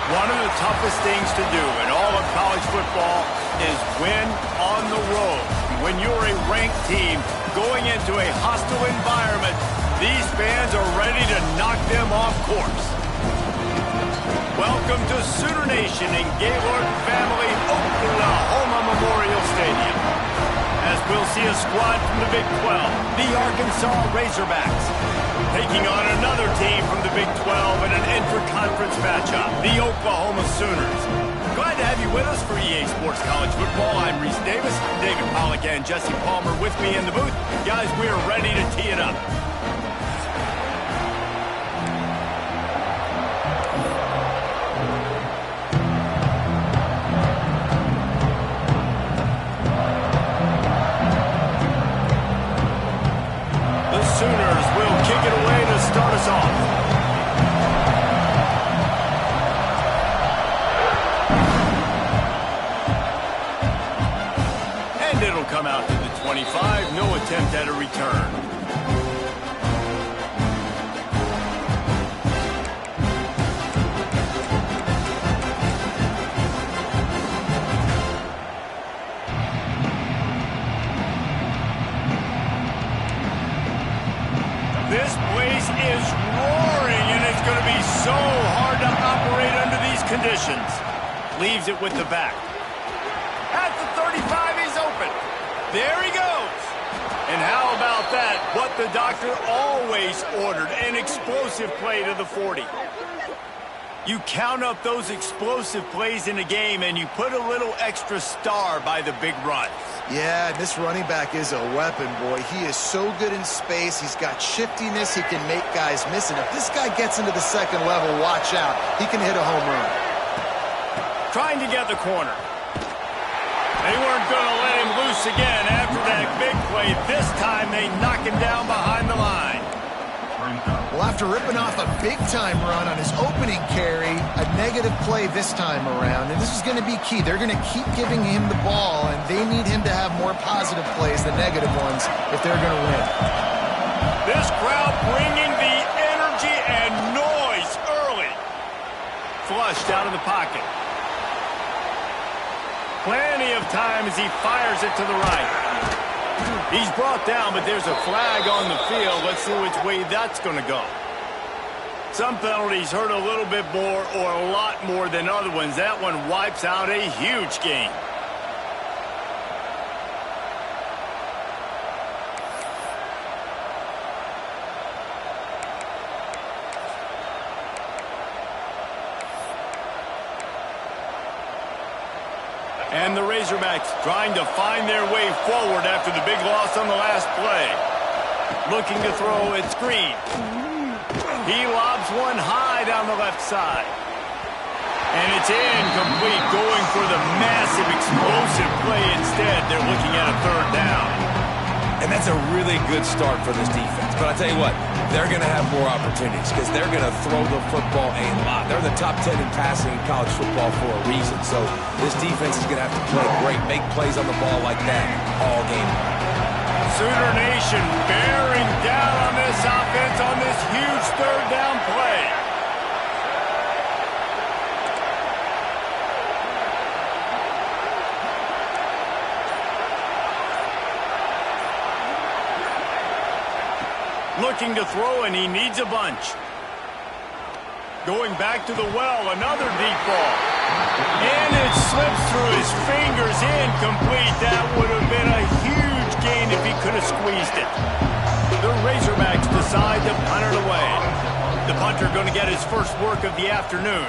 One of the toughest things to do in all of college football is win on the road. When you're a ranked team going into a hostile environment, these fans are ready to knock them off course. Welcome to Sooner Nation in Gaylord Family Oklahoma Memorial Stadium. As we'll see a squad from the Big 12, the Arkansas Razorbacks, taking on another team from the Big 12 in an intra-conference matchup, the Oklahoma Sooners. Glad to have you with us for EA Sports College Football. I'm Reese Davis, David Pollack and Jesse Palmer with me in the booth. Guys, we are ready to tee it up. Sooners will kick it away to start us off. And it'll come out to the 25. No attempt at a return. This place is roaring, and it's going to be so hard to operate under these conditions. Leaves it with the back. At the 35, he's open. There he goes. And how about that? What the doctor always ordered, an explosive play to the 40. You count up those explosive plays in a game, and you put a little extra star by the big run. Yeah, this running back is a weapon, boy. He is so good in space. He's got shiftiness. He can make guys miss. And if this guy gets into the second level, watch out. He can hit a home run. Trying to get the corner. They weren't going to let him loose again after that big play. This time they knock him down behind the line. Well, after ripping off a big-time run on his opening carry, a negative play this time around, and this is going to be key. They're going to keep giving him the ball, and they need him to have more positive plays than negative ones if they're going to win. This crowd bringing the energy and noise early. Flushed out of the pocket. Plenty of time as he fires it to the right. He's brought down, but there's a flag on the field. Let's see which way that's going to go. Some penalties hurt a little bit more or a lot more than other ones. That one wipes out a huge game. And the Razorbacks trying to find their way forward after the big loss on the last play. Looking to throw it screen. He lobs one high down the left side. And it's incomplete, going for the massive explosive play instead. They're looking at a third down. And that's a really good start for this defense. But I'll tell you what, they're going to have more opportunities because they're going to throw the football a lot. They're in the top 10 in passing in college football for a reason. So this defense is going to have to play great, make plays on the ball like that all game. Sooner Nation bearing down on this offense on this huge third down play. Looking to throw, and he needs a bunch. Going back to the well, another deep ball. And it slips through his fingers, incomplete. That would have been a huge gain if he could have squeezed it. The Razorbacks decide to punt it away. The punter going to get his first work of the afternoon.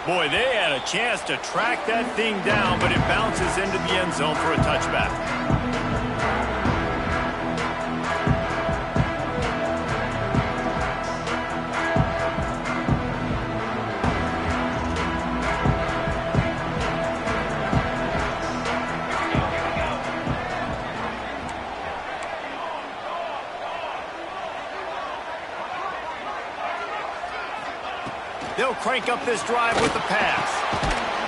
Boy, they had a chance to track that thing down, but it bounces into the end zone for a touchback. They'll crank up this drive with the pass.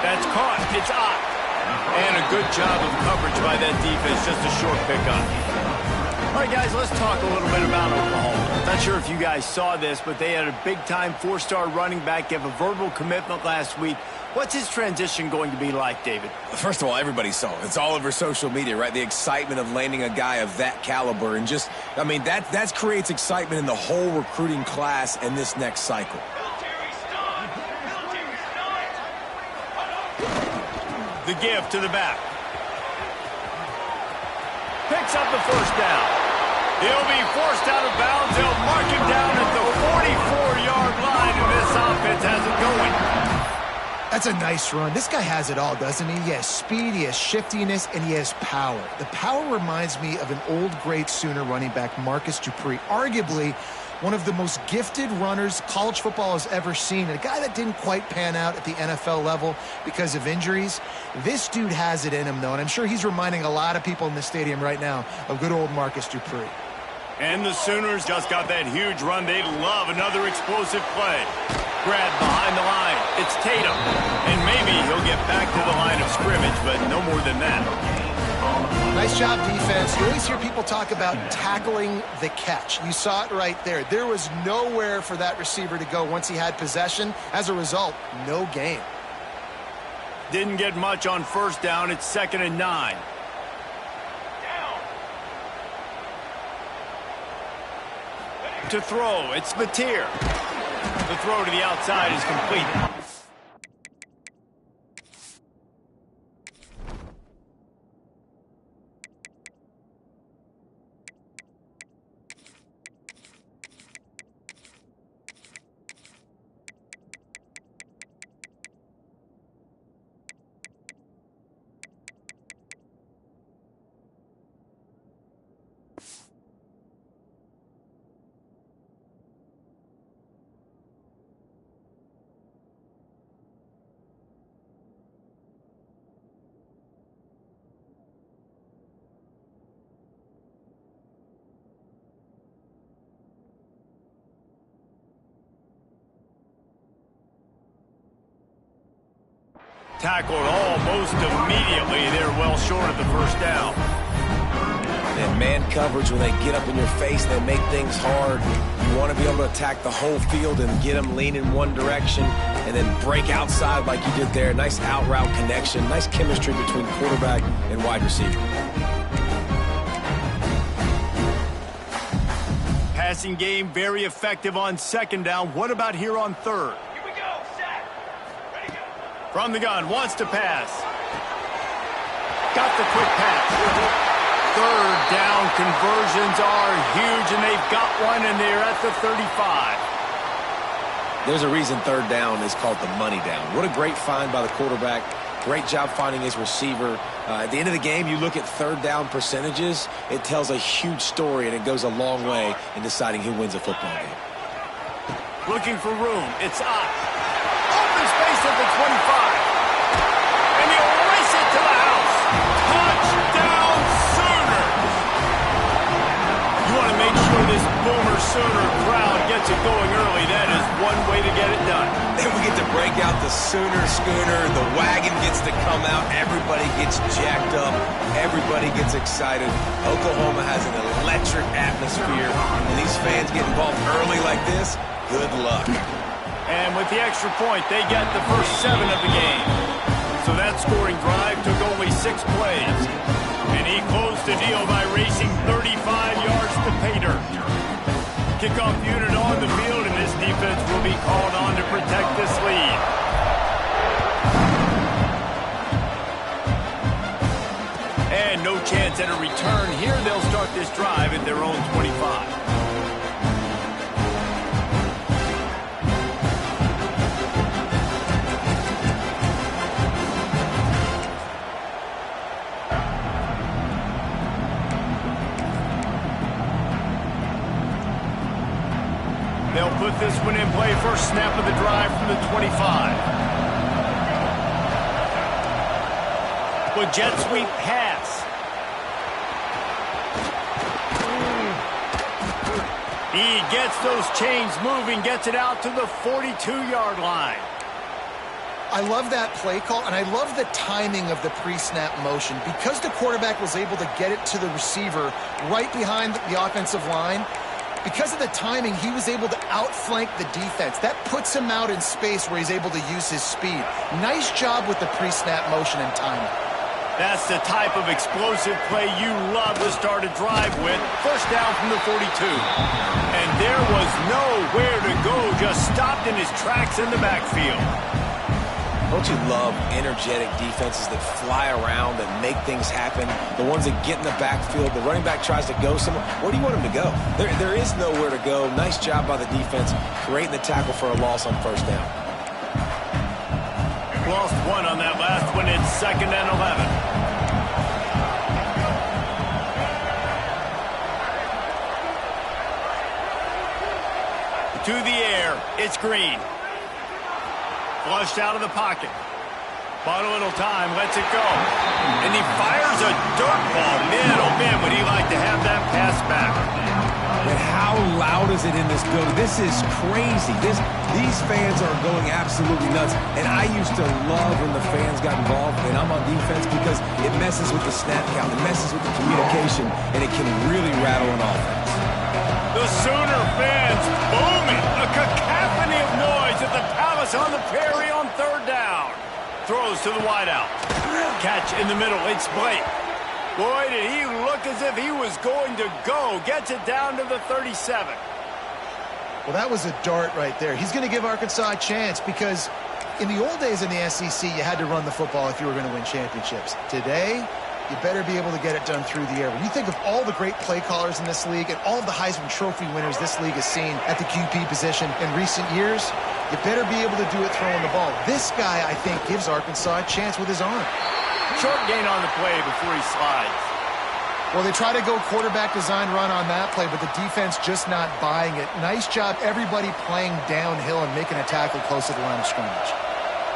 That's caught. It's out. And a good job of coverage by that defense. Just a short pickup. All right, guys, let's talk a little bit about Oklahoma. Not sure if you guys saw this, but they had a big-time four-star running back give a verbal commitment last week. What's his transition going to be like, David? First of all, everybody saw it. It's all over social media, right? The excitement of landing a guy of that caliber. And just, I mean, that creates excitement in the whole recruiting class in this next cycle. The give to the back. Picks up the first down. He'll be forced out of bounds. They'll mark him down at the 44-yard line, and this offense has it going. That's a nice run. This guy has it all, doesn't he? He has speed, he has shiftiness, and he has power. The power reminds me of an old, great Sooner running back, Marcus Dupree, arguably one of the most gifted runners college football has ever seen. And a guy that didn't quite pan out at the NFL level because of injuries. This dude has it in him, though, and I'm sure he's reminding a lot of people in the stadium right now of good old Marcus Dupree. And the Sooners just got that huge run. They love another explosive play. Grab behind the line. It's Tatum. And maybe he'll get back to the line of scrimmage, but no more than that. Nice job, defense. You always hear people talk about tackling the catch. You saw it right there. There was nowhere for that receiver to go once he had possession. As a result, no gain. Didn't get much on first down. It's 2nd and 9. To throw, it's Batir. The throw to the outside is complete. Tackled almost immediately. They're well short of the first down. And man coverage, when they get up in your face, they make things hard. You want to be able to attack the whole field and get them lean in one direction and then break outside like you did there. Nice out route connection. Nice chemistry between quarterback and wide receiver. Passing game very effective on 2nd down. What about here on 3rd? From the gun, wants to pass. Got the quick pass. 3rd down conversions are huge, and they've got one, and they're at the 35. There's a reason 3rd down is called the money down. What a great find by the quarterback. Great job finding his receiver. At the end of the game, you look at 3rd down percentages. It tells a huge story, and it goes a long way in deciding who wins a football game. Looking for room. It's up. Open space at the 25. And he'll race it to the house. Touchdown, Sooners! You want to make sure this Boomer Sooner crowd gets it going early. That is one way to get it done. Then we get to break out the Sooner schooner. The wagon gets to come out. Everybody gets jacked up. Everybody gets excited. Oklahoma has an electric atmosphere. When these fans get involved early like this, good luck. And with the extra point, they get the first 7 of the game. So that scoring drive took only 6 plays. And he closed the deal by racing 35 yards to pay dirt. Kickoff unit on the field, and this defense will be called on to protect this lead. And no chance at a return here. They'll start this drive at their own 25. They'll put this one in play. First snap of the drive from the 25. With jet sweep pass. He gets those chains moving, gets it out to the 42-yard line. I love that play call, and I love the timing of the pre-snap motion. Because the quarterback was able to get it to the receiver right behind the offensive line, because of the timing, he was able to outflank the defense. That puts him out in space where he's able to use his speed. Nice job with the pre-snap motion and timing. That's the type of explosive play you love to start a drive with. First down from the 42. And there was nowhere to go, just stopped in his tracks in the backfield. Don't you love energetic defenses that fly around and make things happen? The ones that get in the backfield, the running back tries to go somewhere. Where do you want him to go? There is nowhere to go. Nice job by the defense, creating the tackle for a loss on first down. Lost one on that last one. It's 2nd and 11. To the air, it's Green. Flushed out of the pocket. Bought a little time, lets it go. And he fires a dirt ball. Man, oh man, would he like to have that pass back. And how loud is it in this building? This is crazy. These fans are going absolutely nuts. And I used to love when the fans got involved, and I'm on defense, because it messes with the snap count. It messes with the communication, and it can really rattle an offense. The Sooner fans booming. A cacophony of noise at the Palace on the Prairie on 3rd down. Throws to the wideout. Catch in the middle. It's Blake. Boy, did he look as if he was going to go. Gets it down to the 37. Well, that was a dart right there. He's going to give Arkansas a chance, because in the old days in the SEC, you had to run the football if you were going to win championships. Today, you better be able to get it done through the air. When you think of all the great play callers in this league and all of the Heisman Trophy winners this league has seen at the QB position in recent years, you better be able to do it throwing the ball. This guy, I think, gives Arkansas a chance with his arm. Short gain on the play before he slides. Well, they try to go quarterback design run on that play, but the defense just not buying it. Nice job, everybody playing downhill and making a tackle close to the line of scrimmage.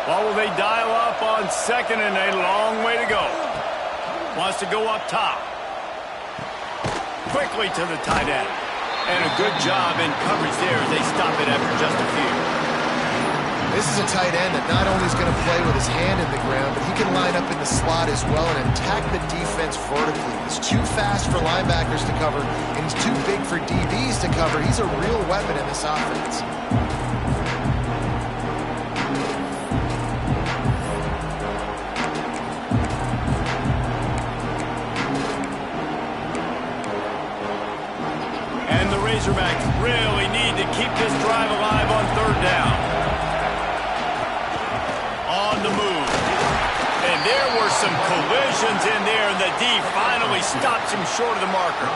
Well, will they dial up on 2nd and a long way to go? Wants to go up top. Quickly to the tight end. And a good job in coverage there as they stop it after just a few. This is a tight end that not only is going to play with his hand in the ground, but he can line up in the slot as well and attack the defense vertically. He's too fast for linebackers to cover, and he's too big for DBs to cover. He's a real weapon in this offense. Razorbacks really need to keep this drive alive on 3rd down. On the move. And there were some collisions in there, and the D finally stops him short of the marker.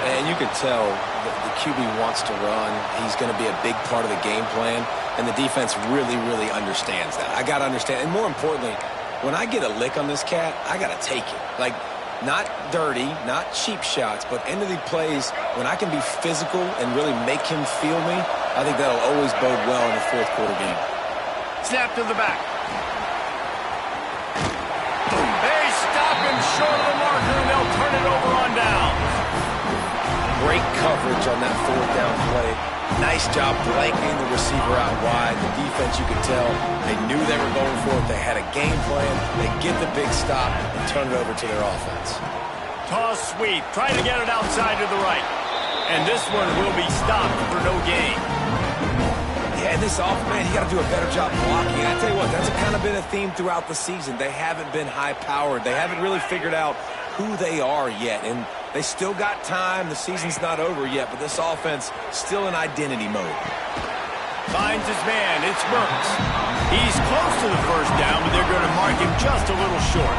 And you can tell the QB wants to run. He's going to be a big part of the game plan, and the defense really, really understands that. I got to understand, and more importantly, when I get a lick on this cat, I got to take it. Like, not dirty, not cheap shots, but end of the plays, when I can be physical and really make him feel me, I think that'll always bode well in the 4th quarter game. Snap to the back. They stop him short of the marker, and they'll turn it over on down. Great coverage on that 4th down play. Nice job blanketing the receiver out wide. The defense, you could tell, they knew they were going for it. They had a game plan. They get the big stop and turn it over to their offense. Toss sweep. Try to get it outside to the right. And this one will be stopped for no gain. Yeah, this offense, man, you got to do a better job blocking. And I tell you what, that's kind of been a theme throughout the season. They haven't been high-powered. They haven't really figured out who they are yet. And they still got time. The season's not over yet, but this offense still in identity mode. Finds his man. It's Burks. He's close to the first down, but they're going to mark him just a little short.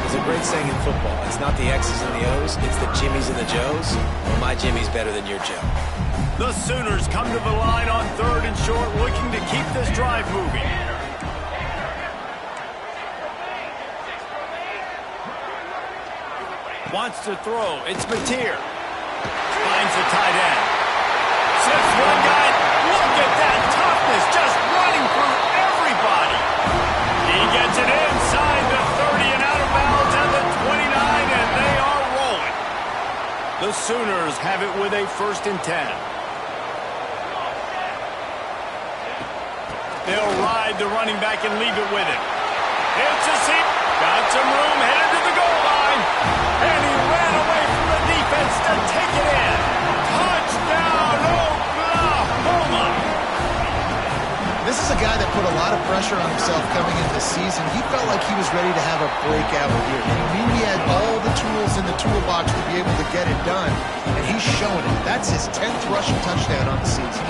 There's a great saying in football. It's not the X's and the O's. It's the Jimmies and the Joes. Well, my Jimmy's better than your Joe. The Sooners come to the line on 3rd and short, looking to keep this drive moving. Wants to throw. It's Mateer. Finds the tight end. Slips one guy. Look at that toughness, just running through everybody. He gets it inside the 30 and out of bounds at the 29, and they are rolling. The Sooners have it with a 1st and 10. They'll ride the running back and leave it with him. It's a seat. Got some room, headed to the goal line. And he ran away from the defense to take it in. Touchdown, Oklahoma! This is a guy that put a lot of pressure on himself coming into the season. He felt like he was ready to have a breakout year. He knew he had all the tools in the toolbox to be able to get it done, and he's showing it. That's his 10th rushing touchdown on the season.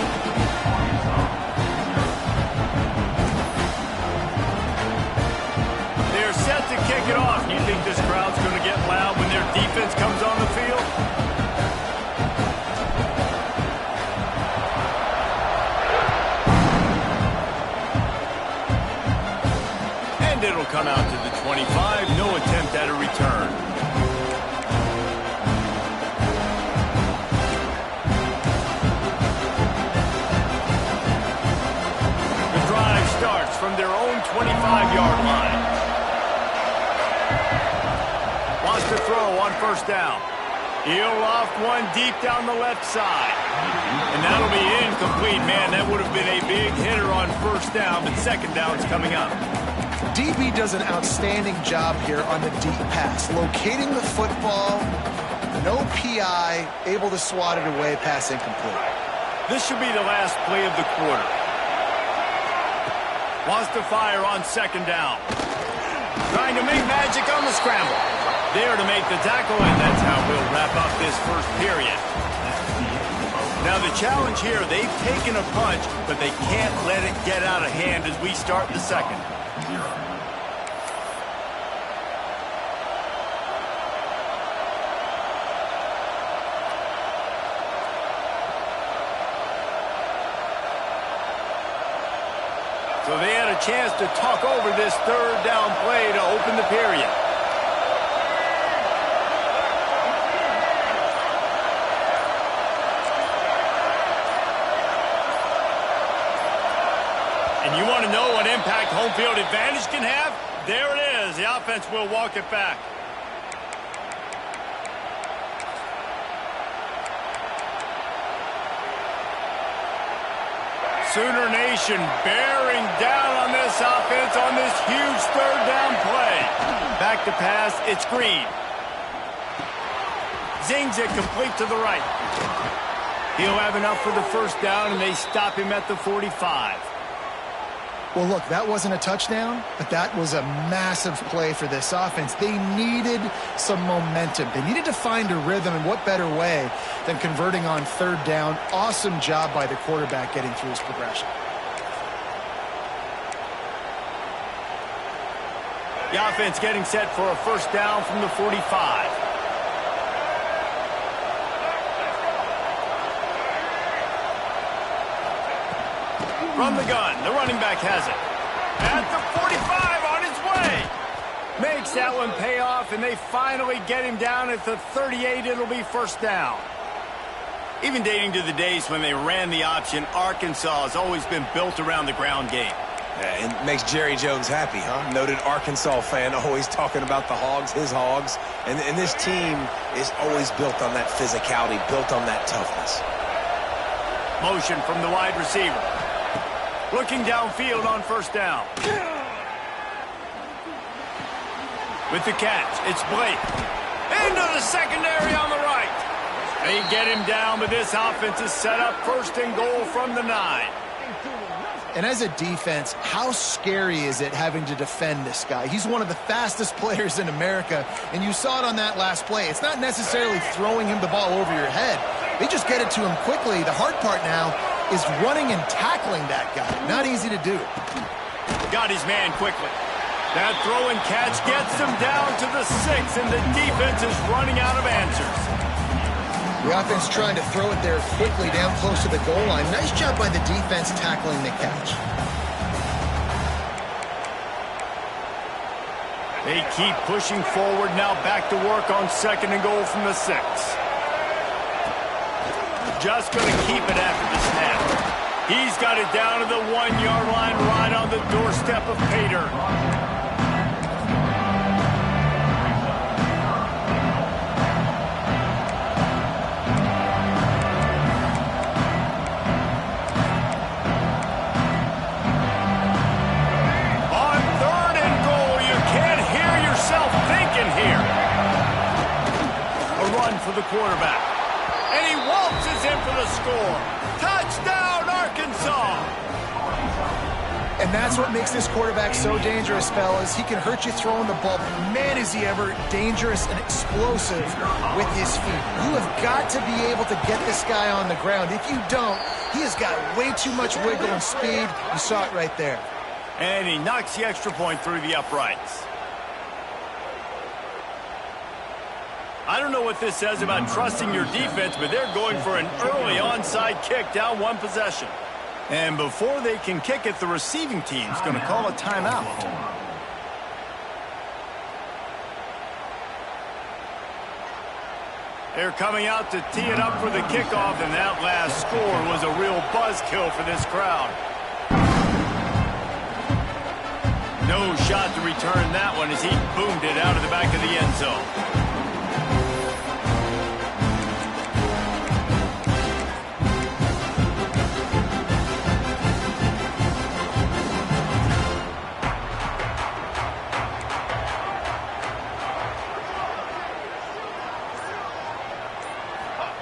They're set to kick it off. You think this crowd's going to get loud when their defense comes on the field? And it'll come out to the 25. No attempt at a return. The drive starts from their own 25-yard line. Wants to throw on first down. He'll loft one deep down the left side. And that'll be incomplete. Man, that would have been a big hitter on first down, but second down's coming up. DB does an outstanding job here on the deep pass. Locating the football, no PI, able to swat it away, pass incomplete. This should be the last play of the quarter. Wants to fire on second down. Trying to make magic on the scramble. There to make the tackle, and that's how we'll wrap up this first period. Now the challenge here, they've taken a punch, but they can't let it get out of hand as we start the second. So they had a chance to talk over this third down play to open the period. And you want to know what impact home field advantage can have? There it is. The offense will walk it back. Sooner Nation bearing down on this offense on this huge third down play. Back to pass, it's Green. Zings it complete to the right. He'll have enough for the first down, and they stop him at the 45. Well, look, that wasn't a touchdown, but that was a massive play for this offense. They needed some momentum. They needed to find a rhythm, and what better way than converting on third down. Awesome job by the quarterback getting through his progression. The offense getting set for a first down from the 45. From the gun, the running back has it. At the 45, on his way. Makes that one pay off, and they finally get him down at the 38. It'll be first down. Even dating to the days when they ran the option, Arkansas has always been built around the ground game. Yeah, and makes Jerry Jones happy, huh? Noted Arkansas fan, always talking about the Hogs, his Hogs. And this team is always built on that physicality, built on that toughness. Motion from the wide receiver. Looking downfield on first down. With the catch, it's Blake. Into the secondary on the right. They get him down, but this offense is set up first and goal from the 9. And as a defense, how scary is it having to defend this guy? He's one of the fastest players in America, and you saw it on that last play. It's not necessarily throwing him the ball over your head. They just get it to him quickly. The hard part now is running and tackling that guy. Not easy to do. Got his man quickly. That throw and catch gets him down to the 6, and the defense is running out of answers. The offense trying to throw it there quickly down close to the goal line. Nice job by the defense tackling the catch. They keep pushing forward, now back to work on second and goal from the 6. Just going to keep it after the snap. He's got it down to the 1-yard line right on the doorstep of Pater. for the quarterback. And he waltzes in for the score. Touchdown, Arkansas! And that's what makes this quarterback so dangerous, fellas. He can hurt you throwing the ball, but man, is he ever dangerous and explosive with his feet. You have got to be able to get this guy on the ground. If you don't, he has got way too much wiggle and speed. You saw it right there. And he knocks the extra point through the uprights. I don't know what this says about trusting your defense, but they're going for an early onside kick down one possession. And before they can kick it, the receiving team's going to call a timeout. They're coming out to tee it up for the kickoff, and that last score was a real buzzkill for this crowd. No shot to return that one as he boomed it out of the back of the end zone.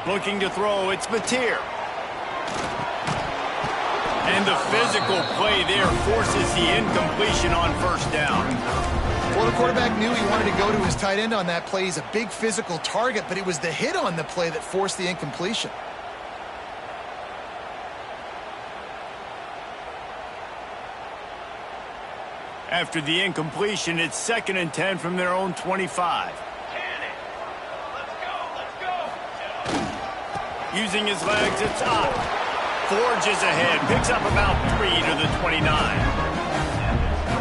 Looking to throw, it's Mateer. And the physical play there forces the incompletion on first down. Well, the quarterback knew he wanted to go to his tight end on that play. He's a big physical target, but it was the hit on the play that forced the incompletion. After the incompletion, it's 2nd and 10 from their own 25. Using his legs, it's up. Forges ahead, picks up about 3 to the 29.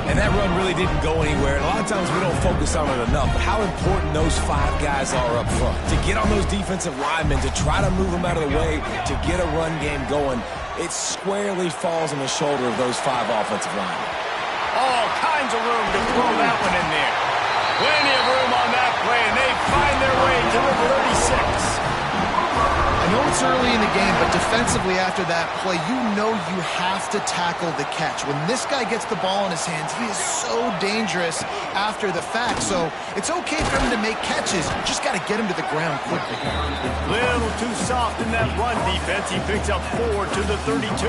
And that run really didn't go anywhere. And a lot of times we don't focus on it enough. But how important those 5 guys are up front. To get on those defensive linemen, to try to move them out of the way, to get a run game going, it squarely falls on the shoulder of those 5 offensive linemen. All kinds of room to throw that one in there. Plenty of room on that play, and they find their way to the 36. I know it's early in the game, but defensively after that play, you know you have to tackle the catch. When this guy gets the ball in his hands, he is so dangerous after the fact. So it's okay for him to make catches. You just got to get him to the ground quickly. Little too soft in that run defense. He picks up 4 to the 32.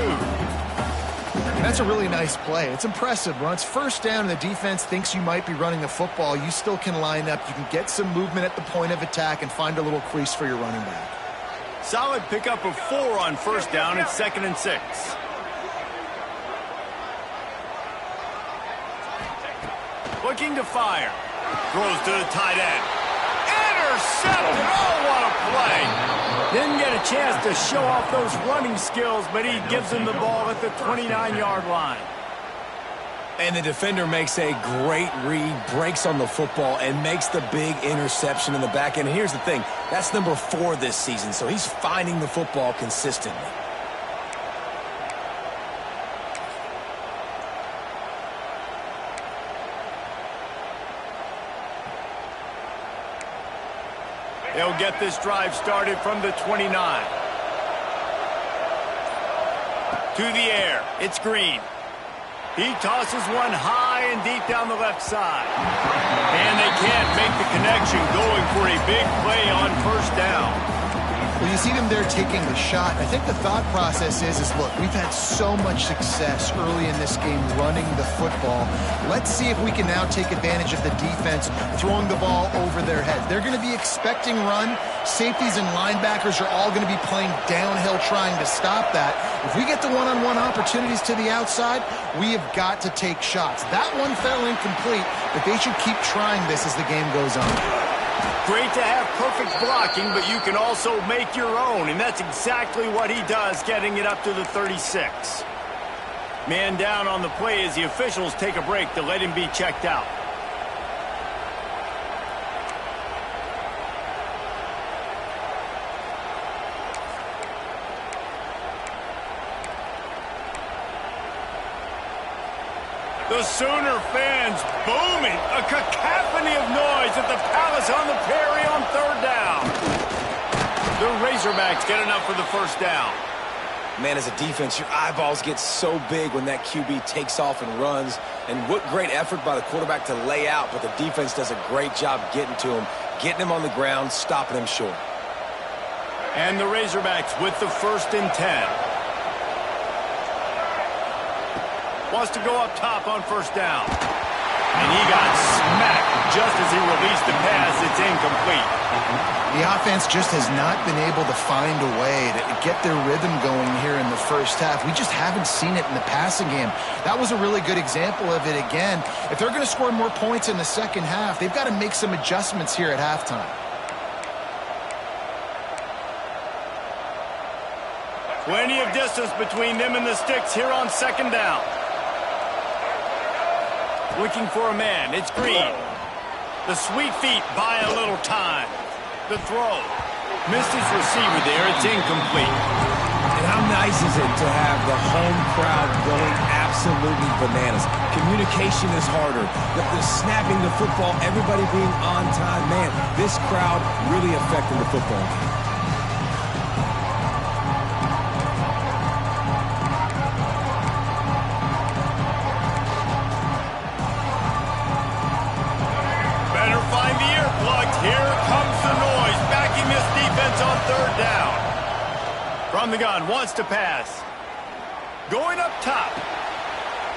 That's a really nice play. It's impressive. When it's first down and the defense thinks you might be running the football, you still can line up. You can get some movement at the point of attack and find a little crease for your running back. Solid pickup of 4 on first down. It's 2nd and 6. Looking to fire. Throws to the tight end. Intercepted. Oh, what a play. Didn't get a chance to show off those running skills, but he gives him the ball at the 29-yard line. And the defender makes a great read, breaks on the football, and makes the big interception in the back end. And here's the thing, that's number 4 this season, so he's finding the football consistently. They'll get this drive started from the 29. To the air, it's Green. He tosses one high and deep down the left side. And they can't make the connection, going for a big play on first down. Well, you see them there taking the shot. I think the thought process is look, we've had so much success early in this game running the football. Let's see if we can now take advantage of the defense throwing the ball over their heads. They're going to be expecting run. Safeties and linebackers are all going to be playing downhill trying to stop that. If we get the one-on-one opportunities to the outside, we have got to take shots. That one fell incomplete, but they should keep trying this as the game goes on. Great to have perfect blocking, but you can also make your own, and that's exactly what he does, getting it up to the 36. Man down on the play as the officials take a break to let him be checked out. The Sooner fans booming, a cacophony of noise at the Palace on the Prairie on third down. The Razorbacks get enough for the first down. Man, as a defense, your eyeballs get so big when that QB takes off and runs. And what great effort by the quarterback to lay out, but the defense does a great job getting to him, getting him on the ground, stopping him short. And the Razorbacks with the 1st and 10. Wants to go up top on 1st down. And he got smacked just as he released the pass. It's incomplete. The offense just has not been able to find a way to get their rhythm going here in the 1st half. We just haven't seen it in the passing game. That was a really good example of it again. If they're going to score more points in the 2nd half, they've got to make some adjustments here at halftime. Plenty of distance between them and the sticks here on 2nd down. Looking for a man. It's Green. The sweet feet buy a little time. The throw. Missed his receiver there. It's incomplete. And how nice is it to have the home crowd going absolutely bananas? Communication is harder. The snapping the football, everybody being on time. Man, this crowd really affecting the football game. Here comes the noise, backing this defense on 3rd down. From the gun, wants to pass. Going up top.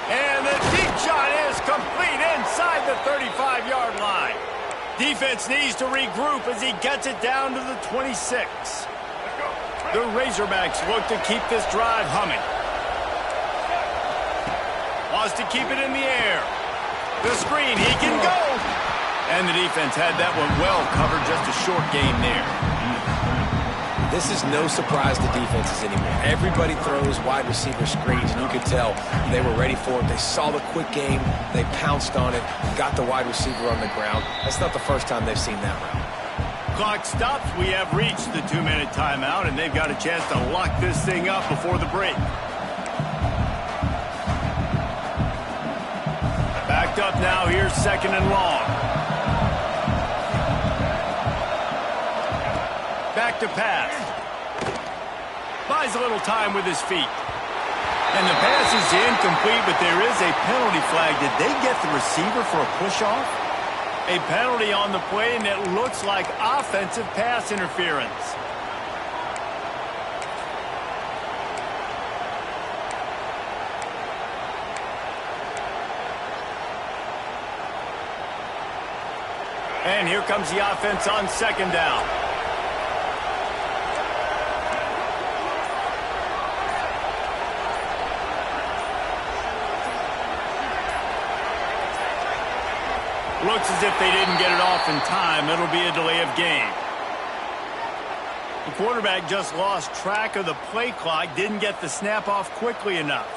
And the deep shot is complete inside the 35-yard line. Defense needs to regroup as he gets it down to the 26. The Razorbacks look to keep this drive humming. Wants to keep it in the air. The screen, he can go. And the defense had that one well covered, just a short game there. This is no surprise to defenses anymore. Everybody throws wide receiver screens, and you could tell they were ready for it. They saw the quick game. They pounced on it, got the wide receiver on the ground. That's not the first time they've seen that route. Clock stops. We have reached the 2-minute timeout, and they've got a chance to lock this thing up before the break. Backed up now. Here's 2nd and long. Back to pass. Buys a little time with his feet. And the pass is incomplete, but there is a penalty flag. Did they get the receiver for a push-off? A penalty on the play, and it looks like offensive pass interference. And here comes the offense on 2nd down. Looks as if they didn't get it off in time. It'll be a delay of game. The quarterback just lost track of the play clock, didn't get the snap off quickly enough.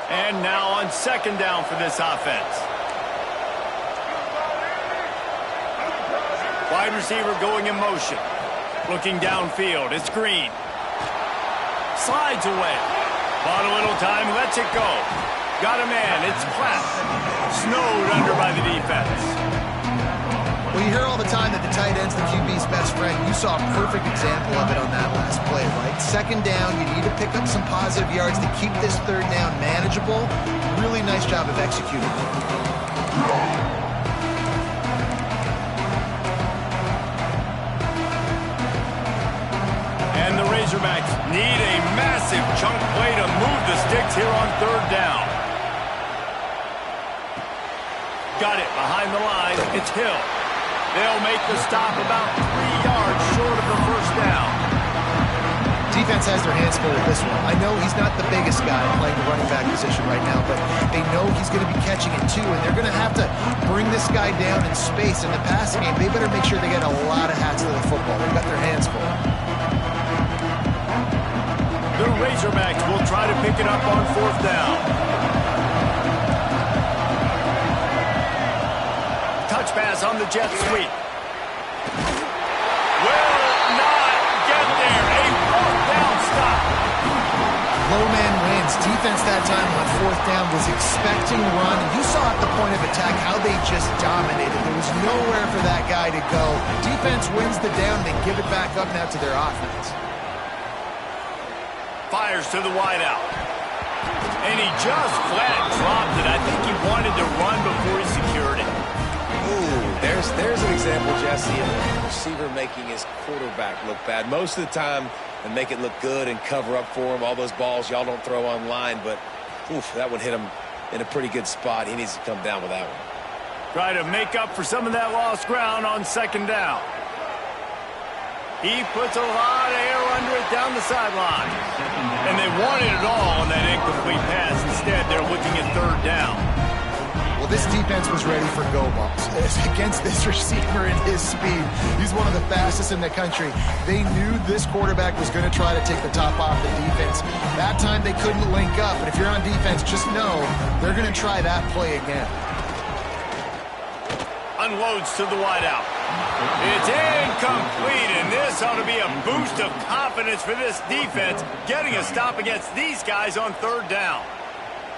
And now on 2nd down for this offense. Wide receiver going in motion. Looking downfield, it's Green. Slides away. Bought a little time, lets it go. Got a man, it's Clapp. Snowed under by the defense. Well, you hear all the time that the tight end's the QB's best friend. You saw a perfect example of it on that last play, right? 2nd down, you need to pick up some positive yards to keep this 3rd down manageable. Really nice job of executing. And the Razorbacks need a massive chunk play to move the sticks here on 3rd down. Got it behind the line. It's Hill. They'll make the stop about 3 yards short of the 1st down. Defense has their hands full with this one. I know he's not the biggest guy playing the running back position right now, but they know he's going to be catching it too, and they're going to have to bring this guy down in space in the passing game. They better make sure they get a lot of hats to the football. They've got their hands full. The Razorbacks will try to pick it up on 4th down. Touch pass on the jet sweep. Will not get there. A 4th down stop. Low man wins. Defense that time on 4th down was expecting run. And you saw at the point of attack how they just dominated. There was nowhere for that guy to go. Defense wins the down. They give it back up now to their offense. Fires to the wideout. And he just flat dropped it. I think he wanted to run before he secured it. Ooh, there's an example, Jesse, of a receiver making his quarterback look bad. Most of the time, they make it look good and cover up for him. All those balls y'all don't throw online, but oof, that one hit him in a pretty good spot. He needs to come down with that one. Try to make up for some of that lost ground on second down. He puts a lot of air under it down the sideline. And they wanted it all on that incomplete pass. Instead, they're looking at third down. Well, this defense was ready for go balls. Against this receiver and his speed, he's one of the fastest in the country. They knew this quarterback was going to try to take the top off the defense. That time they couldn't link up, but if you're on defense, just know they're going to try that play again. Unloads to the wideout. It's incomplete, and this ought to be a boost of confidence for this defense, getting a stop against these guys on third down.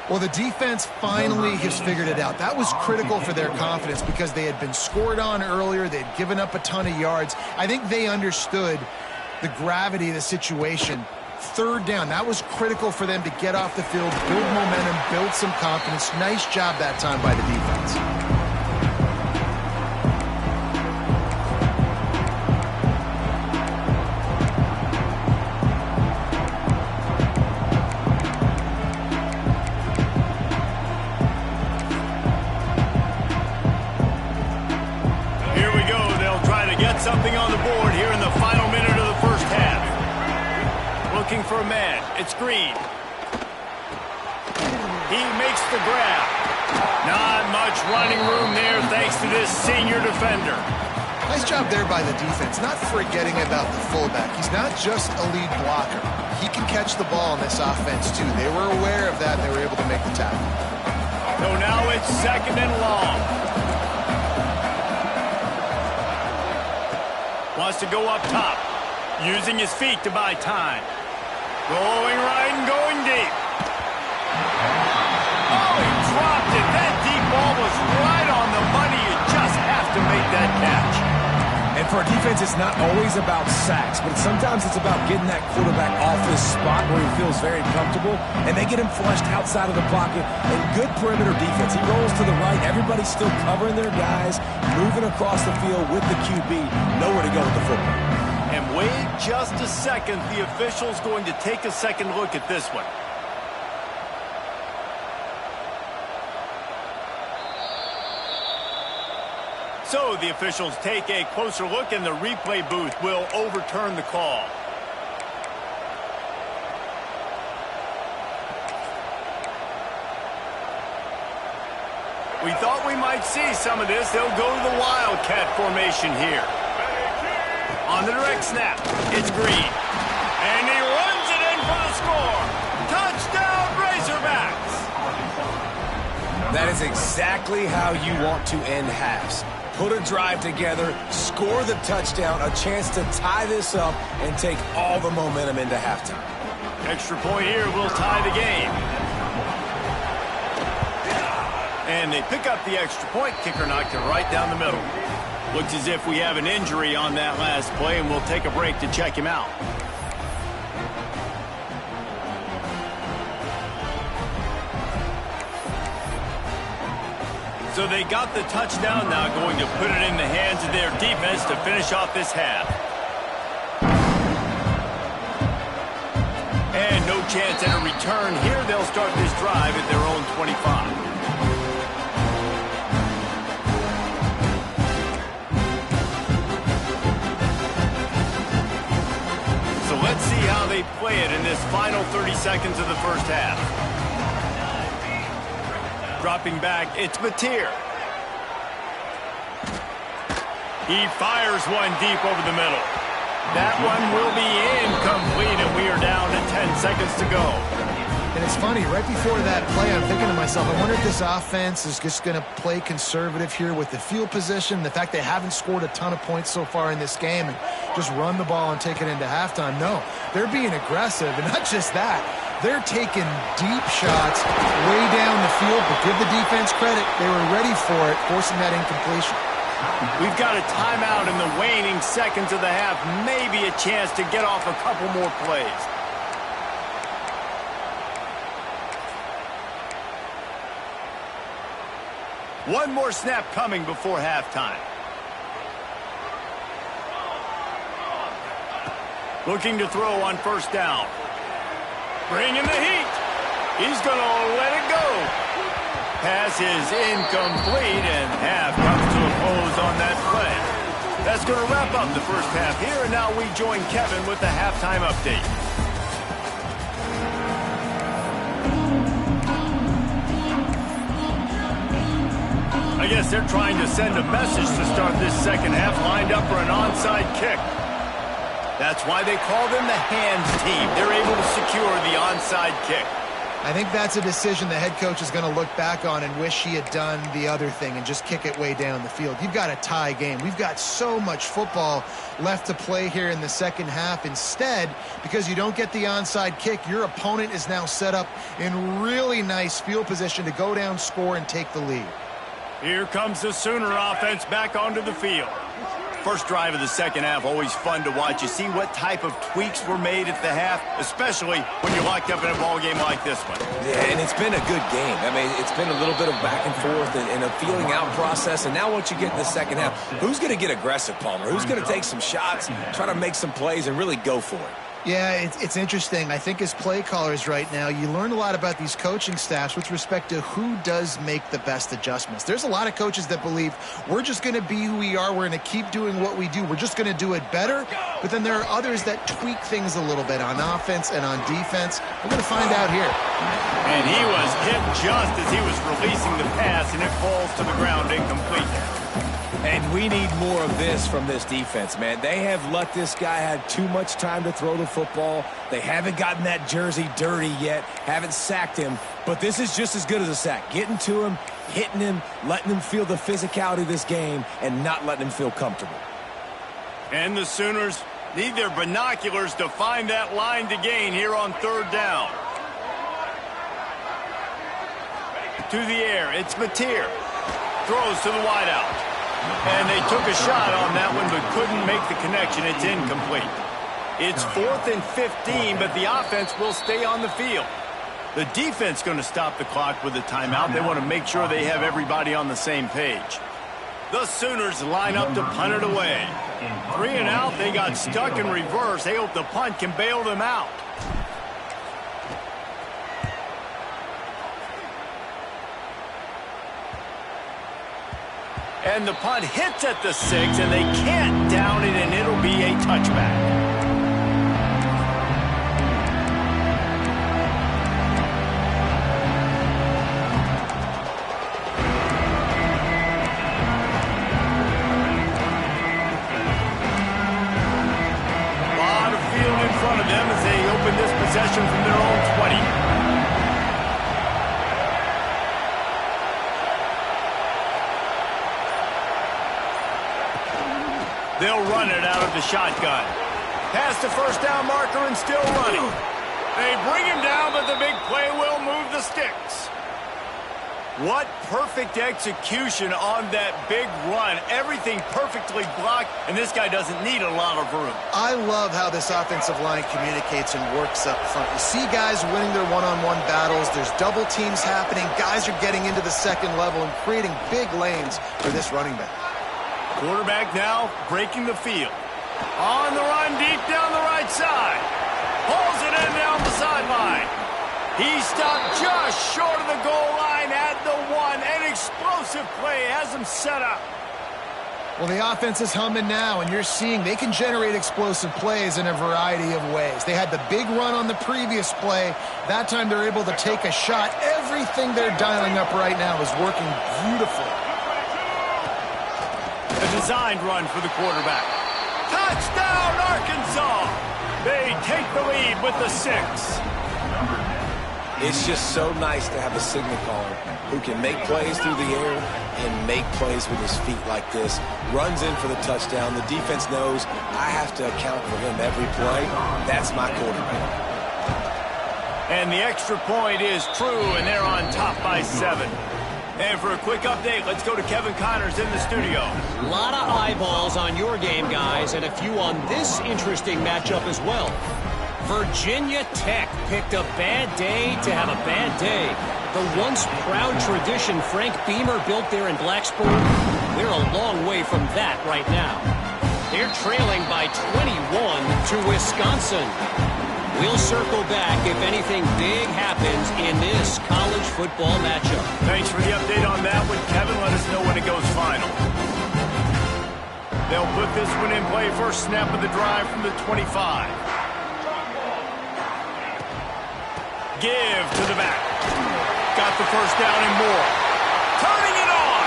Well, the defense finally has figured it out. That was critical for their confidence because they had been scored on earlier. They had given up a ton of yards. I think they understood the gravity of the situation. Third down, that was critical for them to get off the field, build momentum, build some confidence. Nice job that time by the defense. Something on the board here in the final minute of the first half. Looking for a man. It's Green. He makes the grab. Not much running room there thanks to this senior defender. Nice job there by the defense, not forgetting about the fullback. He's not just a lead blocker. He can catch the ball in this offense, too. They were aware of that, and they were able to make the tackle. So now it's second and long. Wants to go up top, using his feet to buy time. Going right and going deep. Oh, he dropped it. That deep ball was right on the money. You just have to make that catch. And for a defense, it's not always about sacks, but sometimes it's about getting that quarterback off this spot where he feels very comfortable, and they get him flushed outside of the pocket. And good perimeter defense. He rolls to the right. Everybody's still covering their guys, moving across the field with the QB. Nowhere to go with the football. And wait just a second. The official's going to take a second look at this one. So the officials take a closer look, and the replay booth will overturn the call. We thought we might see some of this. They'll go to the Wildcat formation here. On the direct snap, it's Green. And he runs it in for the score. Touchdown, Razorbacks! That is exactly how you want to end halves. Put a drive together, score the touchdown, a chance to tie this up, and take all the momentum into halftime. Extra point here will tie the game. And they pick up the extra point. Kicker knocked it right down the middle. Looks as if we have an injury on that last play, and we'll take a break to check him out. So they got the touchdown, now going to put it in the hands of their defense to finish off this half. And no chance at a return here. They'll start this drive at their own 25. So let's see how they play it in this final 30 seconds of the first half. Dropping back, it's Batir. He fires one deep over the middle. That one will be incomplete, and we are down to 10 seconds to go. And it's funny, right before that play, I'm thinking to myself, I wonder if this offense is just going to play conservative here with the field position, the fact they haven't scored a ton of points so far in this game, and just run the ball and take it into halftime. No, they're being aggressive, and not just that. They're taking deep shots way down the field, but give the defense credit. They were ready for it, forcing that incompletion. We've got a timeout in the waning seconds of the half. Maybe a chance to get off a couple more plays. One more snap coming before halftime. Looking to throw on first down. Bringing the heat. He's going to let it go. Pass is incomplete, and half comes to a close on that play. That's going to wrap up the first half here, and now we join Kevin with the halftime update. I guess they're trying to send a message to start this second half, lined up for an onside kick. That's why they call them the hands team. They're able to secure the onside kick. I think that's a decision the head coach is going to look back on and wish he had done the other thing and just kick it way down the field. You've got a tie game. We've got so much football left to play here in the second half. Instead, because you don't get the onside kick, your opponent is now set up in really nice field position to go down, score, and take the lead. Here comes the Sooner offense back onto the field. First drive of the second half, always fun to watch. You see what type of tweaks were made at the half, especially when you're locked up in a ball game like this one. Yeah, and it's been a good game. I mean, it's been a little bit of back and forth and a feeling out process. And now once you get in the second half, who's going to get aggressive, Palmer? Who's going to take some shots, try to make some plays, and really go for it? Yeah, it's interesting. I think as play callers right now, you learn a lot about these coaching staffs with respect to who does make the best adjustments. There's a lot of coaches that believe we're just going to be who we are. We're going to keep doing what we do. We're just going to do it better. But then there are others that tweak things a little bit on offense and on defense. We're going to find out here. And he was hit just as he was releasing the pass, and it falls to the ground incomplete. And we need more of this from this defense, man. They have let this guy have too much time to throw the football. They haven't gotten that jersey dirty yet, haven't sacked him. But this is just as good as a sack. Getting to him, hitting him, letting him feel the physicality of this game, and not letting him feel comfortable. And the Sooners need their binoculars to find that line to gain here on third down. To the air, it's Mateer. Throws to the wideout. And they took a shot on that one but couldn't make the connection. It's incomplete. It's 4th and 15, but the offense will stay on the field. The defense going to stop the clock with a timeout. They want to make sure they have everybody on the same page. The Sooners line up to punt it away. 3 and out, they got stuck in reverse. They hope the punt can bail them out. And the punt hits at the 6, and they can't down it, and it'll be a touchback. A lot of field in front of them as they open this possession from their own 20. They'll run it out of the shotgun. Past the first down marker and still running. They bring him down, but the big play will move the sticks. What perfect execution on that big run. Everything perfectly blocked, and this guy doesn't need a lot of room. I love how this offensive line communicates and works up front. You see guys winning their one-on-one battles. There's double teams happening. Guys are getting into the second level and creating big lanes for this running back. Quarterback now breaking the field. On the run deep down the right side. Pulls it in down the sideline. He stopped just short of the goal line at the 1. An explosive play has him set up. Well, the offense is humming now, and you're seeing they can generate explosive plays in a variety of ways. They had the big run on the previous play. That time they're able to take a shot. Everything they're dialing up right now is working beautifully. A designed run for the quarterback. Touchdown, Arkansas! They take the lead with the 6. It's just so nice to have a signal caller who can make plays through the air and make plays with his feet like this. Runs in for the touchdown. The defense knows I have to account for him every play. That's my quarterback. And the extra point is true, and they're on top by 7. And for a quick update, let's go to Kevin Connors in the studio. A lot of eyeballs on your game, guys, and a few on this interesting matchup as well. Virginia Tech picked a bad day to have a bad day. The once proud tradition Frank Beamer built there in Blacksburg, they're a long way from that right now. They're trailing by 21 to Wisconsin. We'll circle back if anything big happens in this college football matchup. Thanks for the update on that one, Kevin. Let us know when it goes final. They'll put this one in play. First snap of the drive from the 25. Give to the back. Got the first down and more. Turning it on.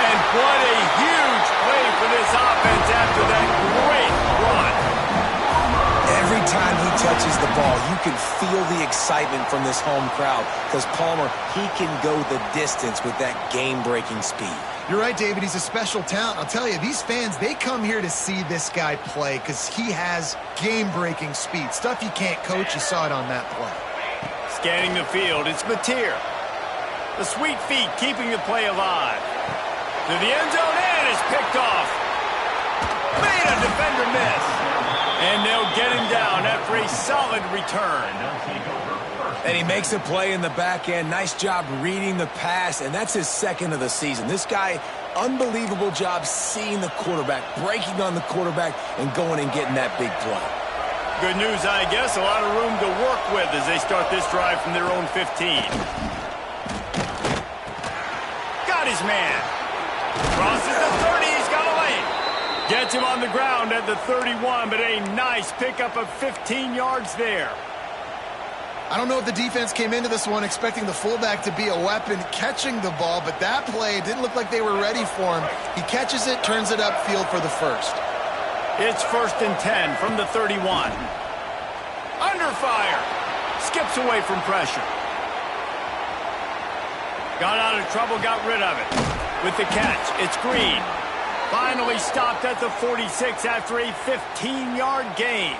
And what a huge play for this offense after that great run. Every time he touches the ball, you can feel the excitement from this home crowd because Palmer, he can go the distance with that game-breaking speed. You're right, David. He's a special talent. I'll tell you, these fans, they come here to see this guy play because he has game-breaking speed. Stuff you can't coach. You saw it on that play. Scanning the field, it's Mateer. The sweet feet keeping the play alive. To the end zone, and it's picked off. Made a defender miss. And they'll get him down after a solid return. And he makes a play in the back end. Nice job reading the pass, and that's his second of the season. This guy, unbelievable job seeing the quarterback, breaking on the quarterback, and going and getting that big play. Good news, I guess. A lot of room to work with as they start this drive from their own 15. Got his man. Crosses the 30. He's got a lane. Gets him on the ground at the 31, but a nice pickup of 15 yards there. I don't know if the defense came into this one expecting the fullback to be a weapon catching the ball, but that play didn't look like they were ready for him. He catches it, turns it upfield for the first. It's 1st and 10 from the 31. Under fire. Skips away from pressure. Got out of trouble, got rid of it. With the catch, it's Green. Finally stopped at the 46 after a 15-yard gain.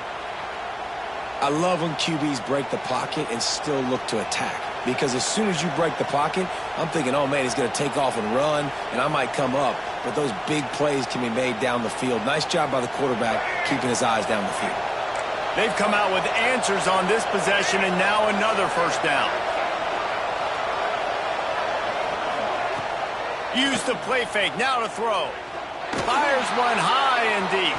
I love when QBs break the pocket and still look to attack. Because as soon as you break the pocket, I'm thinking, oh, man, he's going to take off and run, and I might come up. But those big plays can be made down the field. Nice job by the quarterback keeping his eyes down the field. They've come out with answers on this possession, and now another first down. Use the play fake, now to throw. Fires one high and deep.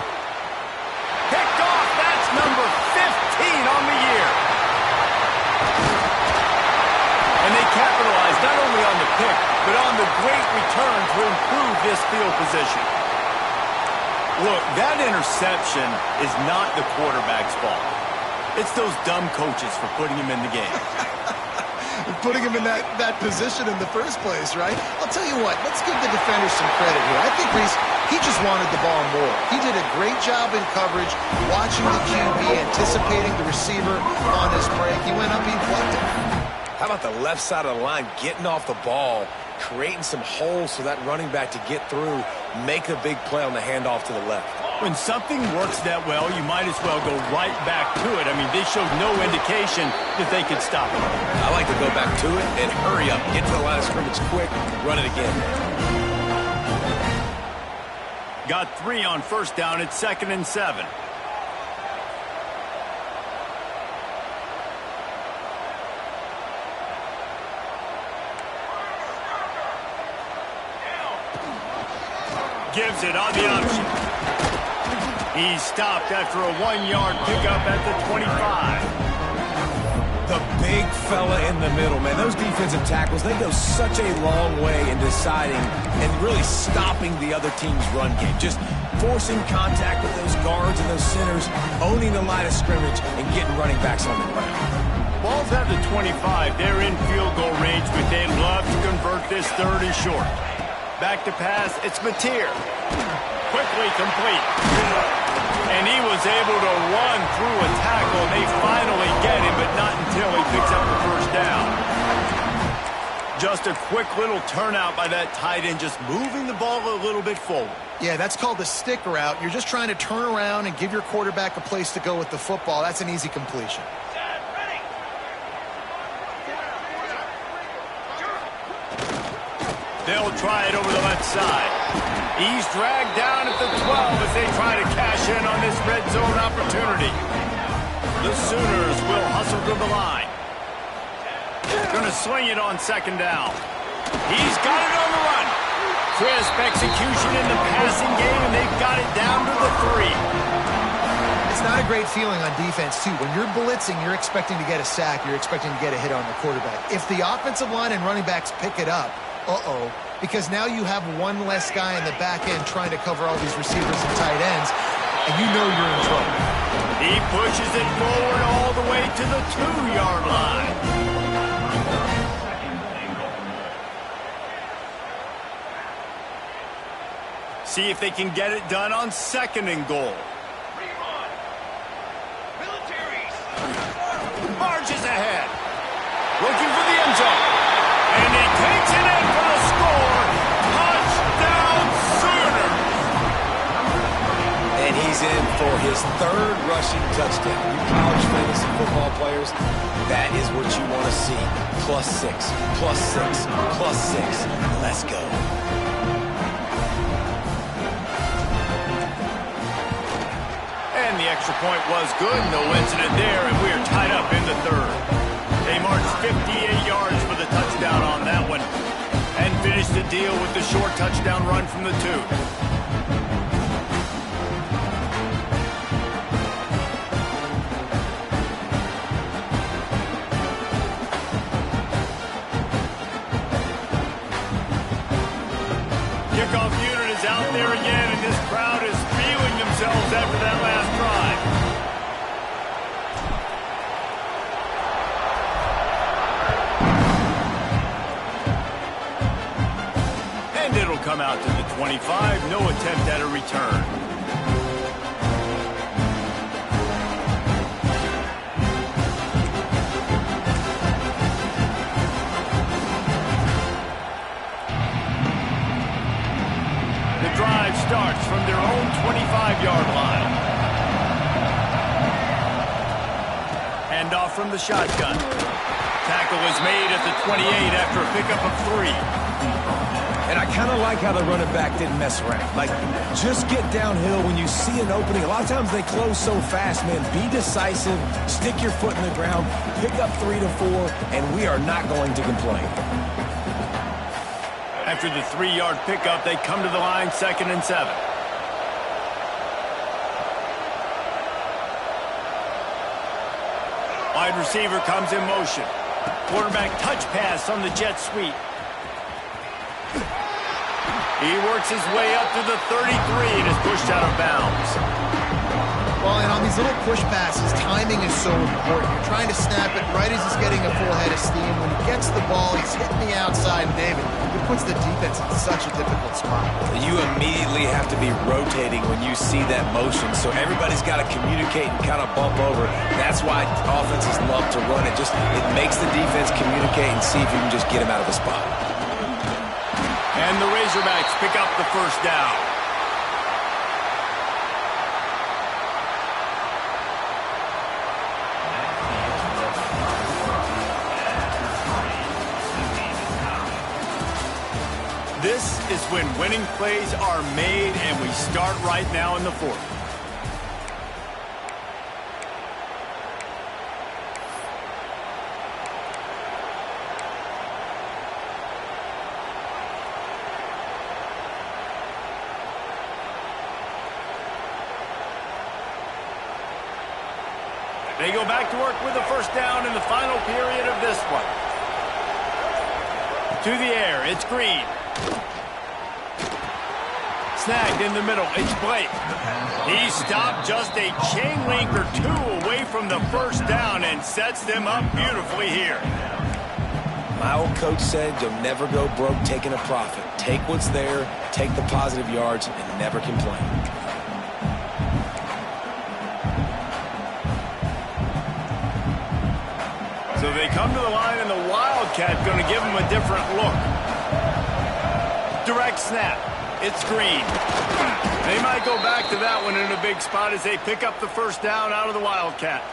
Picked off, that's number 15 on the year. And they capitalized not only on the pick, but on the great return to improve this field position. Look, that interception is not the quarterback's fault. It's those dumb coaches for putting him in the game. Putting him in that position in the first place, right? I'll tell you what, let's give the defender some credit here. I think Reese, he just wanted the ball more. He did a great job in coverage, watching the QB, anticipating the receiver on his break. He went up, he plucked it. How about the left side of the line getting off the ball, creating some holes for that running back to get through, make a big play on the handoff to the left. When something works that well, you might as well go right back to it. I mean, they showed no indication that they could stop it. I like to go back to it and hurry up, get to the line of scrimmage quick, run it again. Got 3 on first down. It's 2nd and 7. Gives it on the option. He's stopped after a 1-yard pickup at the 25. The big fella in the middle, man. Those defensive tackles, they go such a long way in deciding and really stopping the other team's run game. Just forcing contact with those guards and those centers, owning the line of scrimmage, and getting running backs on the ground. Ball's at the 25. They're in field goal range, but they'd love to convert this 3rd and short. Back to pass, it's Mateer. Quickly complete. And he was able to run through a tackle. They finally get him, but not until he picks up the first down. Just a quick little turnout by that tight end, just moving the ball a little bit forward. Yeah, that's called the stick route. You're just trying to turn around and give your quarterback a place to go with the football. That's an easy completion. They'll try it over the left side. He's dragged down at the 12 as they try to cash in on this red zone opportunity. The Sooners will hustle to the line. Going to swing it on second down. He's got it on the run. Crisp execution in the passing game, and they've got it down to the 3. It's not a great feeling on defense, too. When you're blitzing, you're expecting to get a sack. You're expecting to get a hit on the quarterback. If the offensive line and running backs pick it up, because now you have one less guy in the back end trying to cover all these receivers and tight ends, and you know you're in trouble. He pushes it forward all the way to the 2-yard line. See if they can get it done on second and goal. Marches ahead. Looking for the end zone. And he takes it in for the score. Touchdown, Sooner. And he's in for his 3rd rushing touchdown. You college fantasy football players, that is what you want to see. +6, +6, +6. Let's go. And the extra point was good. No incident there, and we are tied up in the 3rd. They marched 58 yards for the touchdown on that one and finished the deal with the short touchdown run from the 2. Kickoff unit is out there again, and this crowd is feeling themselves after that last drive. And it'll come out to the 25. No attempt at a return. Drive starts from their own 25-yard line. Hand off from the shotgun. Tackle is made at the 28 after a pickup of 3. And I kind of like how the running back didn't mess around. Like, just get downhill when you see an opening. A lot of times they close so fast, man. Be decisive, stick your foot in the ground, pick up 3 to 4, and we are not going to complain. After the 3-yard pickup, they come to the line 2nd and 7. Wide receiver comes in motion. Quarterback touch pass on the jet sweep. He works his way up to the 33 and is pushed out of bounds. Well, and on these little push passes, timing is so important. You're trying to snap it right as he's getting a full head of steam. When he gets the ball, he's hitting the outside, and David, it puts the defense in such a difficult spot. You immediately have to be rotating when you see that motion, so everybody's got to communicate and kind of bump over. That's why offenses love to run it. It makes the defense communicate and see if you can just get him out of the spot. And the Razorbacks pick up the first down. This is when winning plays are made, and we start right now in the 4th. They go back to work with the first down in the final period of this one. To the air, it's Green. Snagged in the middle, it's Blake. He stopped just a chain link or 2 away from the first down and sets them up beautifully here. My old coach said you'll never go broke taking a profit. Take what's there, take the positive yards, and never complain. So they come to the line, and the Wildcat going to give them a different look. Direct snap. It's Green. They might go back to that one in a big spot as they pick up the first down out of the Wildcat.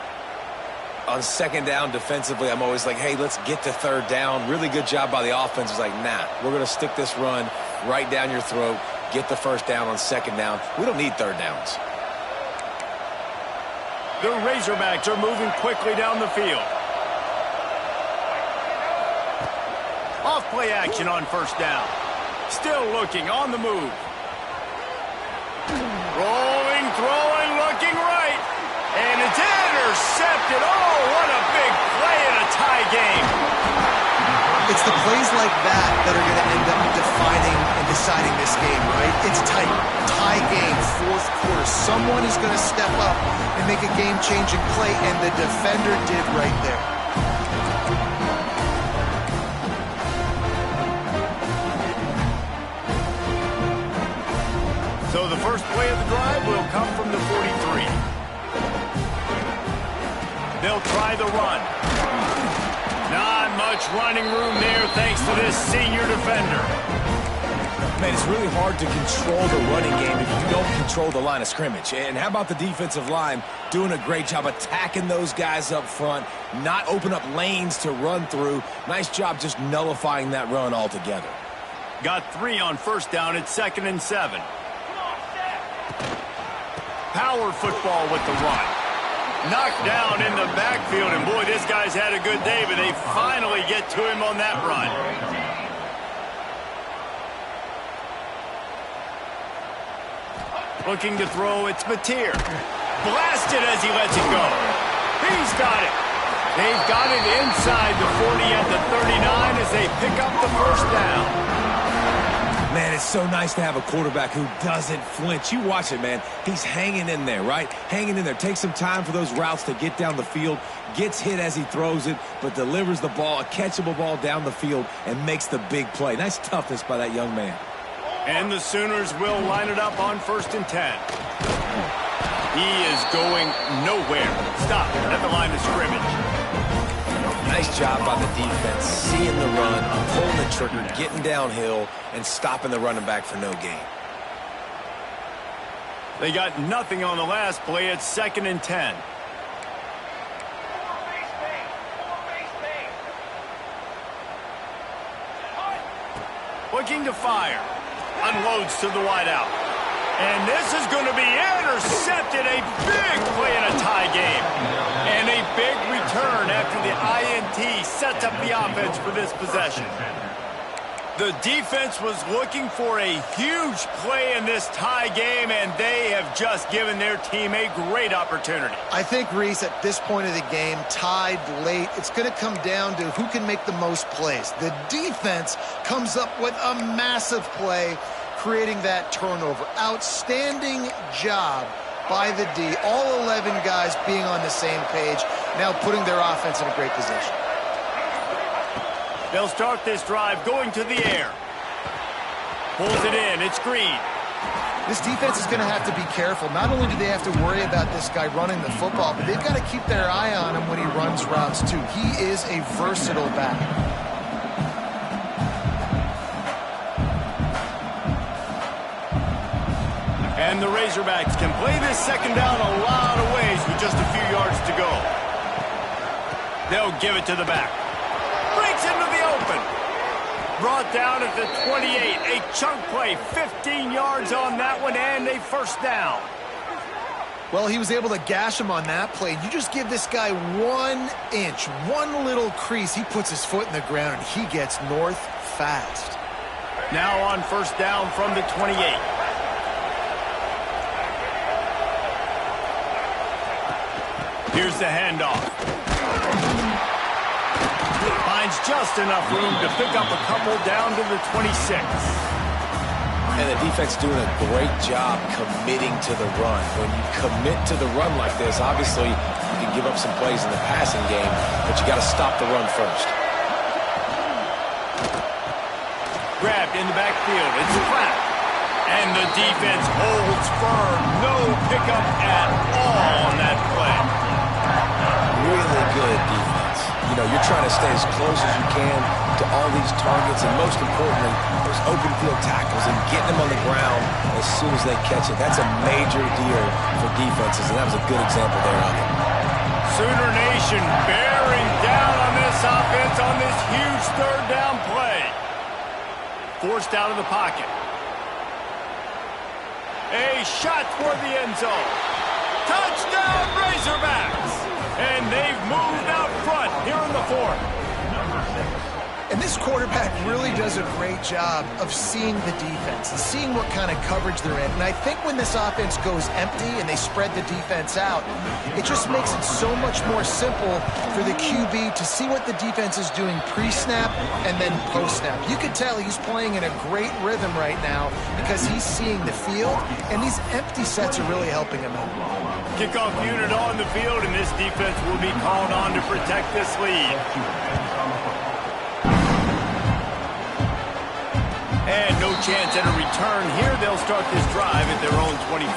On second down defensively, I'm always like, hey, let's get to third down. Really good job by the offense. It's like, nah, we're going to stick this run right down your throat, get the first down on second down. We don't need third downs. The Razorbacks are moving quickly down the field. Off-play action on first down. Still looking, on the move. Rolling, throwing, looking right. And it's intercepted. Oh, what a big play in a tie game. It's the plays like that that are going to end up defining and deciding this game, right? It's tight. Tie game, fourth quarter. Someone is going to step up and make a game-changing play, and the defender did right there. So the first play of the drive will come from the 43. They'll try the run. Not much running room there thanks to this senior defender. Man, it's really hard to control the running game if you don't control the line of scrimmage. And how about the defensive line doing a great job attacking those guys up front, not open up lanes to run through. Nice job just nullifying that run altogether. Got 3 on first down at 2nd and 7. Power football with the run. Knocked down in the backfield, and boy, this guy's had a good day, but they finally get to him on that run. Looking to throw, it's Mateer. Blasted as he lets it go. He's got it. They've got it inside the 40 at the 39 as they pick up the first down. Man, it's so nice to have a quarterback who doesn't flinch. You watch it, man. He's hanging in there, right? Hanging in there. Takes some time for those routes to get down the field. Gets hit as he throws it, but delivers the ball, a catchable ball down the field, and makes the big play. Nice toughness by that young man. And the Sooners will line it up on 1st and 10. He is going nowhere. Stop at the line of scrimmage. Nice job by the defense, seeing the run, pulling the trigger, getting downhill, and stopping the running back for no gain. They got nothing on the last play. It's 2nd and 10. Looking to fire. Unloads to the wideout. And this is going to be intercepted. A big play in a tie game. And a big return after the INT sets up the offense for this possession. The defense was looking for a huge play in this tie game, and they have just given their team a great opportunity. I think, Reese, at this point of the game, tied late, it's going to come down to who can make the most plays. The defense comes up with a massive play, creating that turnover. Outstanding job by the D. All 11 guys being on the same page, now putting their offense in a great position. They'll start this drive going to the air. Pulls it in. It's Green. This defense is going to have to be careful. Not only do they have to worry about this guy running the football, but they've got to keep their eye on him when he runs routes, too. He is a versatile back. And the Razorbacks can play this second down a lot of ways with just a few yards to go. They'll give it to the back. Breaks into the open. Brought down at the 28. A chunk play, 15 yards on that one, and a first down. Well, he was able to gash him on that play. You just give this guy 1 inch, one little crease. He puts his foot in the ground, and he gets north fast. Now on first down from the 28. Here's the handoff. Finds just enough room to pick up a couple down to the 26. And the defense doing a great job committing to the run. When you commit to the run like this, obviously you can give up some plays in the passing game, but you got to stop the run first. Grabbed in the backfield. It's flat. And the defense holds firm. No pickup at all on that play. Really good defense. You know, you're trying to stay as close as you can to all these targets, and most importantly, those open field tackles and getting them on the ground as soon as they catch it. That's a major deal for defenses, and that was a good example there of it. Sooner Nation bearing down on this offense on this huge third down play. Forced out of the pocket. A shot toward the end zone. Touchdown, Razorbacks! And they've moved out front here in the fourth. And this quarterback really does a great job of seeing the defense and seeing what kind of coverage they're in. And I think when this offense goes empty and they spread the defense out, it just makes it so much more simple for the QB to see what the defense is doing pre-snap and then post-snap. You can tell he's playing in a great rhythm right now because he's seeing the field, and these empty sets are really helping him out. Kickoff unit on the field, and this defense will be called on to protect this lead. And no chance at a return here. They'll start this drive at their own 25.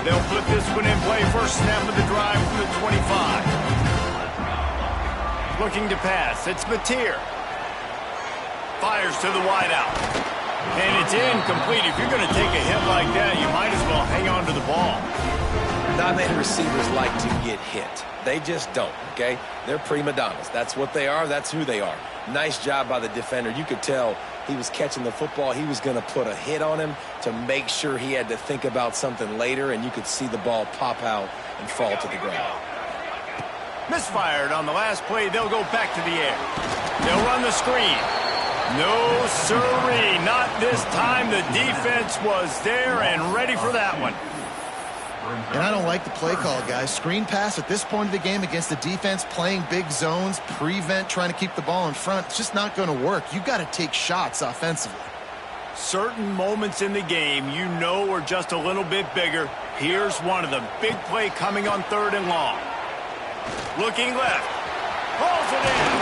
They'll flip this one in play. First snap of the drive from the 25. Looking to pass. It's Mateer. Fires to the wideout. And it's incomplete. If you're going to take a hit like that, you might as well hang on to the ball. Not many receivers like to get hit. They just don't, okay? They're prima donnas. That's what they are. That's who they are. Nice job by the defender. You could tell he was catching the football. He was going to put a hit on him to make sure he had to think about something later, and you could see the ball pop out and fall to the ground. Misfired on the last play. They'll go back to the air. They'll run the screen. No, sirree. Not this time. The defense was there and ready for that one. And I don't like the play call, guys. Screen pass at this point of the game against the defense, playing big zones, prevent, trying to keep the ball in front. It's just not going to work. You've got to take shots offensively. Certain moments in the game you know are just a little bit bigger. Here's one of them. Big play coming on 3rd and long. Looking left. Pulls it in.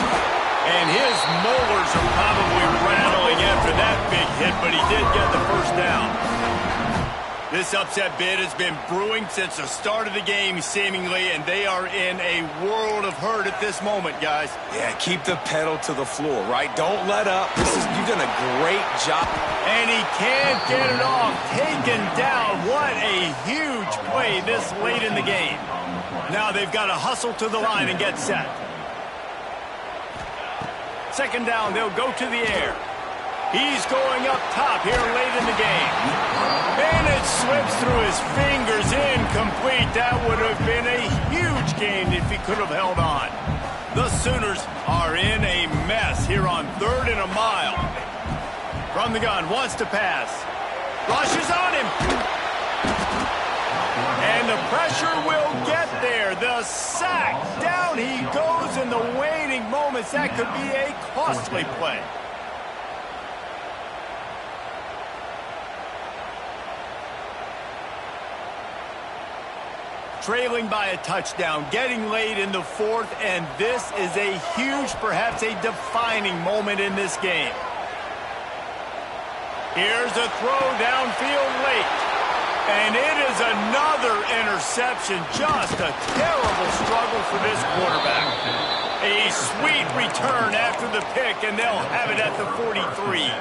And his molars are probably rattling after that big hit, but he did get the first down. This upset bid has been brewing since the start of the game, seemingly, and they are in a world of hurt at this moment, guys. Yeah, keep the pedal to the floor, right? Don't let up. You've done a great job. And he can't get it off. Taken down. What a huge play this late in the game. Now they've got to hustle to the line and get set. 2nd down, they'll go to the air. He's going up top here late in the game. And it slips through his fingers, incomplete. That would have been a huge gain if he could have held on. The Sooners are in a mess here on 3rd and a mile. From the gun, wants to pass. Rushes on him. And the pressure will get there. The sack. Down he goes in the waning moments. That could be a costly play. Trailing by a touchdown, getting late in the 4th, and this is a huge, perhaps a defining moment in this game. Here's a throw downfield late, and it is another interception. Just a terrible struggle for this quarterback. A sweet return after the pick, and they'll have it at the 43.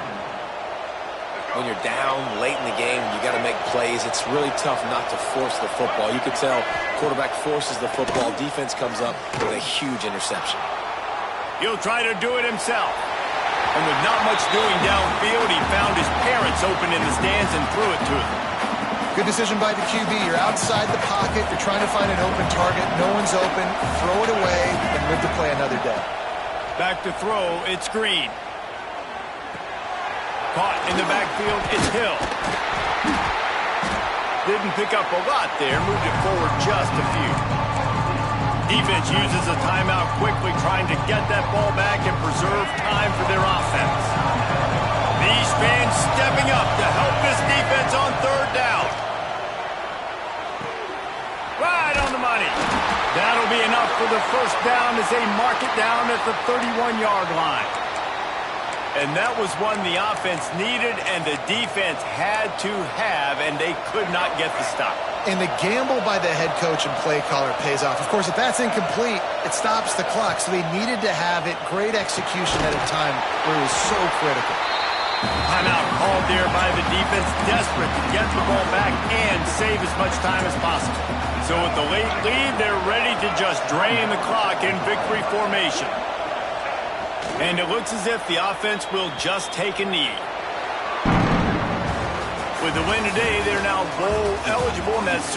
When you're down late in the game, you got to make plays. It's really tough not to force the football. You can tell quarterback forces the football. Defense comes up with a huge interception. He'll try to do it himself. And with not much doing downfield, he found his parents open in the stands and threw it to them. Good decision by the QB. You're outside the pocket. You're trying to find an open target. No one's open. Throw it away and live to play another day. Back to throw. It's Green. Caught in the backfield, it's Hill. Didn't pick up a lot there, moved it forward just a few. Defense uses a timeout quickly, trying to get that ball back and preserve time for their offense. These fans stepping up to help this defense on 3rd down. Right on the money. That'll be enough for the first down as they mark it down at the 31-yard line. And that was one the offense needed and the defense had to have, and they could not get the stop. And the gamble by the head coach and play caller pays off. Of course, if that's incomplete, it stops the clock. So they needed to have it. Great execution at a time where it was so critical. Timeout called there by the defense, desperate to get the ball back and save as much time as possible. So with the late lead, they're ready to just drain the clock in victory formation. And it looks as if the offense will just take a knee. With the win today, they're now bowl eligible, and that's